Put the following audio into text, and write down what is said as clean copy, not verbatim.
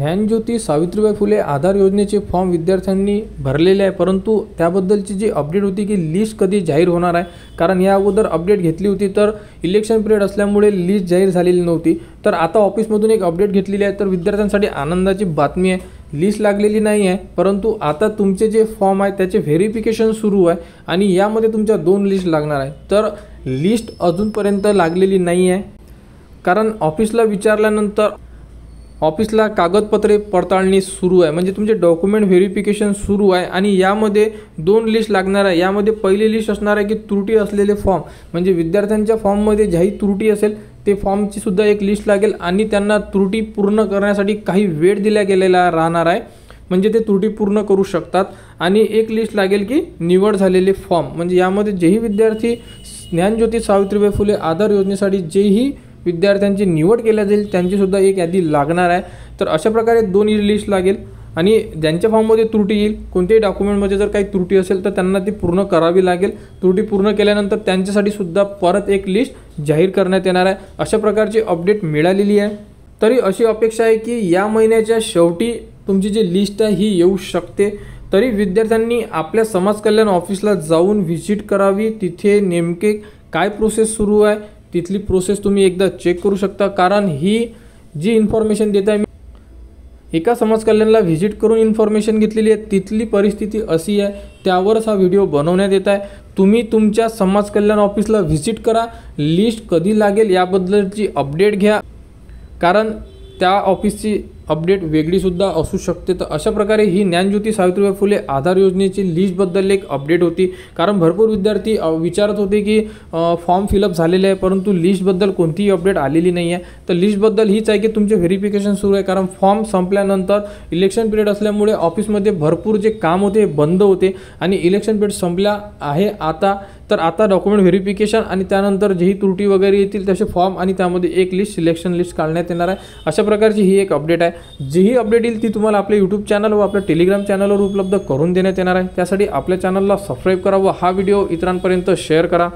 ज्ञानज्योती सावित्रीबाई फुले आधार योजनेचे फॉर्म विद्यार्थ्यांनी भरलेले आहे, परंतु त्याबद्दलची जी अपडेट होती की लिस्ट कधी जाहीर होणार आहे, कारण या अगोदर अपडेट घेतली होती तर इलेक्शन पिरियड असल्यामुळे लिस्ट जाहीर झालेली नव्हती। तर आता ऑफिसमधून एक अपडेट घेतलेली आहे, तर विद्यार्थ्यांसाठी आनंदाची बातमी आहे, लिस्ट लागलेली नाही आहे, परंतु आता तुमचे जे फॉर्म आहे त्याचे व्हेरिफिकेशन सुरू आहे आणि यामध्ये तुमच्या 2 लिस्ट लागणार आहे। तर लिस्ट अजूनपर्यंत लागलेली नाही आहे, कारण ऑफिसला विचारल्यानंतर ऑफिसला कागदपत्रे पडताळणी सुरू आहे, म्हणजे तुमचे डॉक्युमेंट व्हेरिफिकेशन सुरू आहे आणि यामध्ये 2 लिस्ट लागणार आहे। यामध्ये पहिली लिस्ट असणार आहे की त्रुटी असलेले फॉर्म, म्हणजे विद्यार्थ्यांच्या फॉर्ममध्ये ज्याही त्रुटी असेल ते फॉर्मची सुद्धा एक लिस्ट लागेल आणि त्यांना त्रुटी पूर्ण करण्यासाठी काही वेळ दिला गेलेला राहणार आहे, म्हणजे ते त्रुटी पूर्ण करू शकतात। आणि एक लिस्ट लागेल की निवड झालेले फॉर्म, म्हणजे यामध्ये जेही विद्यार्थी ज्ञानज्योती सावित्रीबाई फुले आधार योजनेसाठी जेही विद्यार्थ्यांची निवड केल्या जाईल त्यांची सुद्धा एक यादी लागणार आहे। तर अशा प्रकारे 2 लिस्ट लागेल आणि ज्यांच्या फॉर्ममध्ये त्रुटी येईल, कोणत्याही डॉक्युमेंटमध्ये जर काही त्रुटी असेल तर त्यांना ती पूर्ण करावी लागेल। त्रुटी पूर्ण केल्यानंतर त्यांच्यासाठी सुद्धा परत एक लिस्ट जाहीर करण्यात येणार आहे। अशा प्रकारची अपडेट मिळालेली आहे। तरी अशी अपेक्षा आहे की या महिन्याच्या शेवटी तुमची जी लिस्ट आहे ही येऊ शकते। तरी विद्यार्थ्यांनी आपल्या समाज कल्याण ऑफिसला जाऊन व्हिजिट करावी, तिथे नेमके काय प्रोसेस सुरू आहे तिथली प्रोसेस तुम्ही एकदा चेक करू शकता, कारण ही जी इन्फॉर्मेशन देत आहे मी एका समाज कल्याणला व्हिजिट करून इन्फॉर्मेशन घेतलेली आहे, तिथली परिस्थिती अशी आहे, त्यावरच हा व्हिडिओ बनवण्यात येत आहे। तुम्ही तुमच्या समाज कल्याण ऑफिसला व्हिजिट करा, लिस्ट कधी लागेल याबद्दलची अपडेट घ्या, कारण त्या ऑफिसची अपडेट वेगळी सुद्धा असू शकते। तर अशा प्रकारे ही ज्ञानज्योती सावित्रीबाई फुले आधार योजनेची लिस्टबद्दल एक अपडेट होती, कारण भरपूर विद्यार्थी विचारत होते की फॉर्म फिलअप झालेले आहे परंतु लिस्टबद्दल कोणतीही अपडेट आलेली नाही आहे। तर लिस्टबद्दल हीच आहे की तुमचे व्हेरिफिकेशन सुरू आहे, कारण फॉर्म संपल्यानंतर इलेक्शन पिरियड असल्यामुळे ऑफिसमध्ये भरपूर जे काम होते बंद होते आणि इलेक्शन पिरियड संपला आहे आता, तर आता डॉक्युमेंट व्हेरिफिकेशन आणि त्यानंतर जेही त्रुटी वगैरे येतील तसे फॉर्म आणि त्यामध्ये एक लिस्ट सिलेक्शन लिस्ट काढण्यात येणार आहे। अशा प्रकारची ही एक अपडेट आहे। जीही अपडेट येईल ती तुम्हाला आपल्या यूट्यूब चॅनल व आपल्या टेलिग्राम चॅनलवर उपलब्ध करून देण्यात येणार आहे। त्यासाठी आपल्या चॅनलला सबस्क्राईब करा व हा व्हिडिओ इतरांपर्यंत शेअर करा।